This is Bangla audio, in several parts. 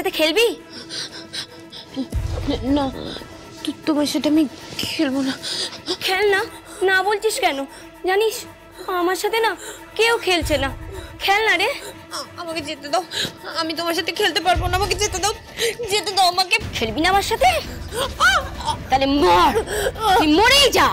সাথে খেলবি? না, তোমার সাথে আমি খেলবো না। খেল না। না বলছিস কেন? জানিস আমার সাথে না কেউ খেলছে না। খেল না রে। আমাকে যেতে দাও, আমি তোমার সাথে খেলতে পারবো না। আমাকে যেতে দাও, যেতে দাও আমাকে। খেলবি না আমার সাথে? তাহলে মর, তুই মরেই যা।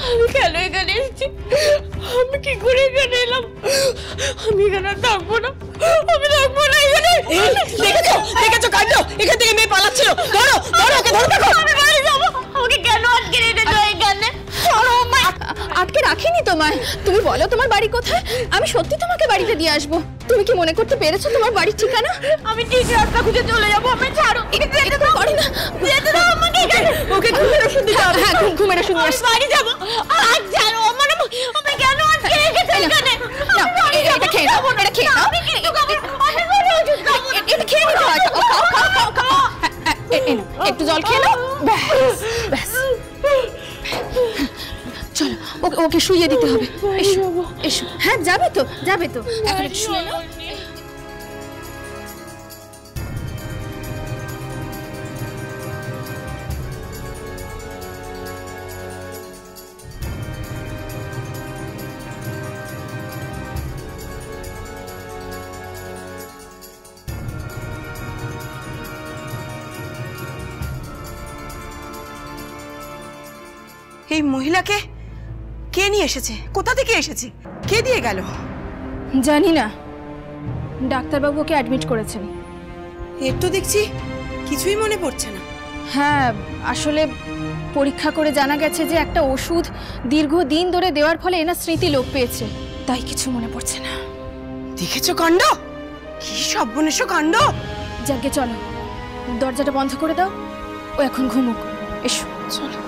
আমি কেন এখানে এসেছি? আমি কি করে এখানে এলাম? আমি এখানে থাকবো না, আমি থাকবো না এখানে। দেখেছো দেখেছো কাণ্ড? এখান থেকে মেয়ে পালাচ্ছিল। ধরো ধরো ওকে, ধরো। দেখো আমি বাড়ি যাবো। আমাকে কেন আটকে রেখেছো এখানে? আটকে রাখিনি তোমায়। তুমি বলো তোমার বাড়ি কোথায়, আমি সত্যি তোমাকে বাড়িতে দিয়ে আসবো। তুমি কি মনে করতে পেরেছো তোমার বাড়ির ঠিকানা? আমি ঠিক রাস্তা খুঁজে চলে যাবো। আমি ছাড়ো, যেতে দাও আমাকে এখানে। ওকে ঘুমের ওষুধ দিতে হবে। হ্যাঁ, ঘুমের ওষুধ নিয়ে আসছি। বাড়ি যাবো। আজ ছাড়ো আমার। আমি কেন আটকে রেখেছো এখানে? না, এটা খেয়ে নাও, এটা খেয়ে নাও। আমি কিন্তু খাবো না। এটা খেয়ে নিতে হয়। খাও। একটু জল খেয়ে নাও। ব্যাস। চলো, ওকে শুইয়ে দিতে হবে। এসো এসো। হ্যাঁ, যাবে তো এখন একটু শুয়ে নাও। এই মহিলাকে কে নিয়ে এসেছে? কোথা থেকে এসেছে? কে দিয়ে গেল? জানি না, ডাক্তারবাবু ওকে অ্যাডমিট করেছেন। এর তো দেখছি কিছুই মনে পড়ছে না। হ্যাঁ, আসলে পরীক্ষা করে জানা গেছে যে একটা ওষুধ দীর্ঘদিন ধরে দেওয়ার ফলে এনার স্মৃতি লোপ পেয়েছে, তাই কিছু মনে পড়ছে না। দেখেছো কাণ্ড? কি সর্বনেশ কাণ্ড! যাকে চলো, দরজাটা বন্ধ করে দাও। ও এখন ঘুমুক। এসো চলো।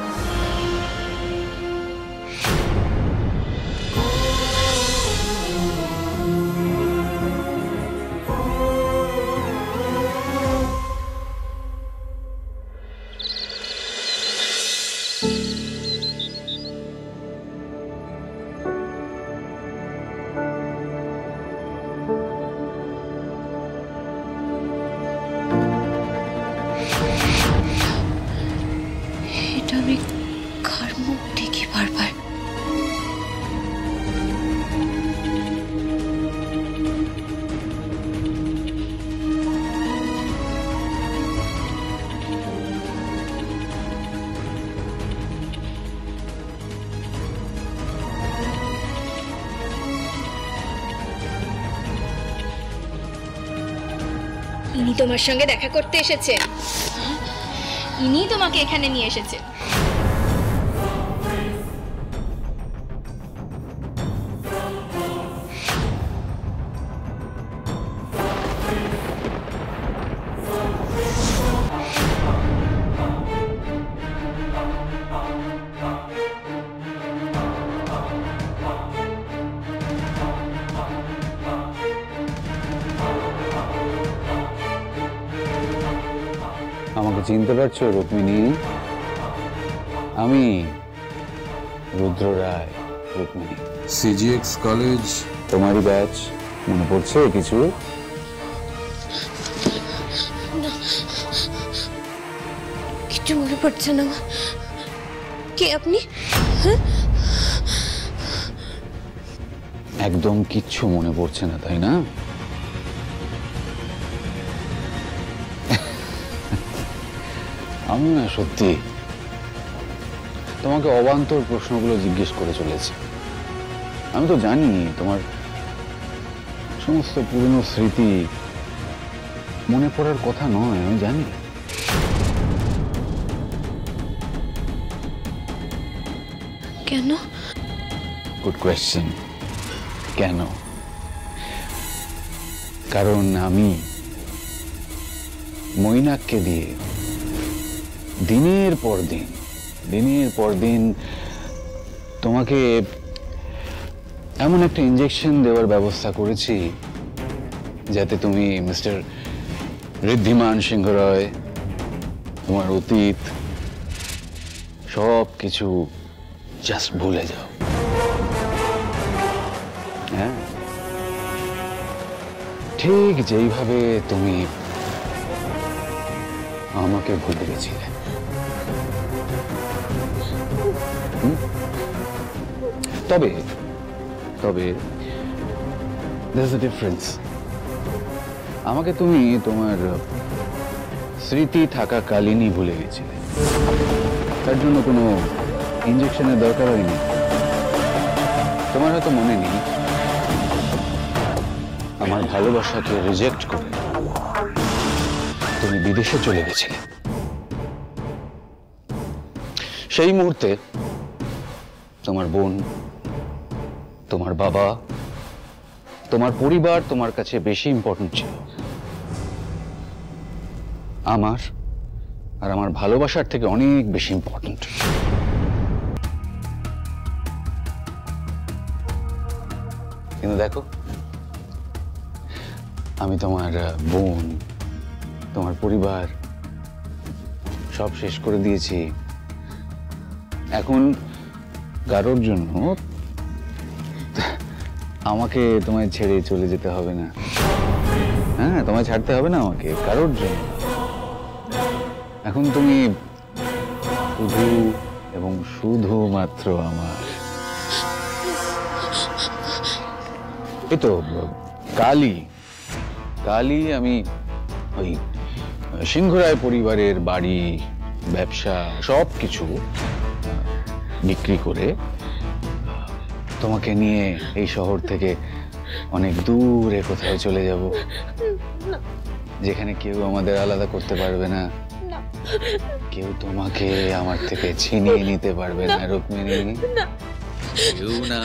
আমি কার মুখ দেখি বারবার? ইনি তোমার সঙ্গে দেখা করতে এসেছে। ইনি তোমাকে এখানে নিয়ে এসেছে। আমাকে চিনতে পারছো রুক্মিণী? আমি রুদ্র রায়। রুক্মিণী, সিজিএক্স কলেজ তোমারই ব্যাচ। মনে পড়ছে কিছু? কিছু মনে পড়ছে না। কে আপনি? একদম কিচ্ছু মনে পড়ছে না, তাই না? আমি না সত্যি তোমাকে অবান্তর প্রশ্নগুলো জিজ্ঞেস করে চলেছি। আমি তো জানি তোমার সমস্ত পুরনো স্মৃতি মনে পড়ার কথা নয়, আমি জানি। কেন? Good question. কেন? কারণ আমি মৈনাককে দিয়ে দিনের পর দিন তোমাকে এমন একটা ইনজেকশন দেওয়ার ব্যবস্থা করেছি যাতে তুমি মিস্টার ঋদ্ধিমান সিংহ রায় তোমার অতীত সব কিছু জাস্ট ভুলে যাও। হ্যাঁ, ঠিক যেইভাবে তুমি আমাকে ভুলে গেছিলে। তবে তবে there's a difference. আমাকে তুমি তোমার স্মৃতি থাকাকালীনই ভুলে গেছিলে, তার জন্য কোনো ইনজেকশনের দরকার হয়নি। তোমার হয়তো মনে নেই, আমার ভালোবাসাকে রিজেক্ট করে তুমি বিদেশে চলে গেছিলে। সেই মুহূর্তে তোমার বোন, তোমার বাবা, তোমার পরিবার তোমার কাছে বেশি ইম্পর্টেন্ট ছিল। আমার আর আমার ভালোবাসার থেকে অনেক বেশি ইম্পর্টেন্ট। কিন্তু দেখো, আমি তোমার বোন, তোমার পরিবার সব শেষ করে দিয়েছি। এখন কারোর জন্য আমাকে তোমায় ছেড়ে চলে যেতে হবে না। হ্যাঁ, তোমায় ছাড়তে হবে না আমাকে কারোর জন্য। এখন তুমি শুধু এবং শুধুমাত্র আমার। এই তো কালই আমি ওই সিংহরায় পরিবারের বাড়ি, ব্যবসা সব কিছু বিক্রি করে তোমাকে নিয়ে এই শহর থেকে অনেক দূরে কোথাও চলে যাব, যেখানে কেউ আমাদের আলাদা করতে পারবে না, কেউ তোমাকে আমার থেকে ছিনিয়ে নিতে পারবে না। রুক্মিণী, কেউ না।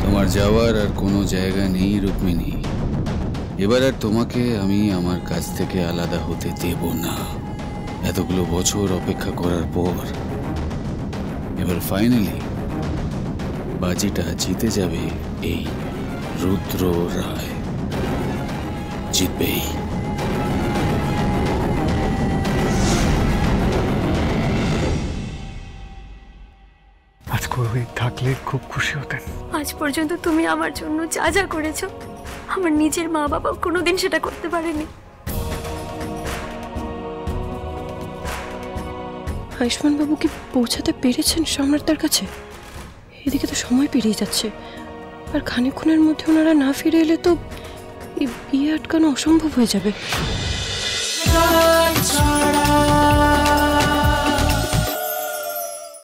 তোমার যাওয়ার আর কোনো জায়গা নেই রুক্মিণী। এবার আর তোমাকে আমি আমার কাছ থেকে আলাদা হতে দেব না। এতগুলো বছর অপেক্ষা করার পর এবার ফাইনালি বাজিটা জিতে যাবে এই রুদ্র রায়। জিতবেই। আজকে ওই থাকলে খুব খুশি হতেন। আজ পর্যন্ত তুমি আমার জন্য যা যা করেছো, আমার নিজের মা বাবা কোনোদিন সেটা করতে পারেনি। আয়ুষ্মান বাবু কি পৌঁছাতে পেরেছেন সম্রাটদার কাছে? এদিকে তো সময় পেরিয়ে যাচ্ছে, আর খানিকক্ষণের মধ্যে ওনারা না ফিরে এলে তো এই বিয়ে আটকানো অসম্ভব হয়ে যাবে।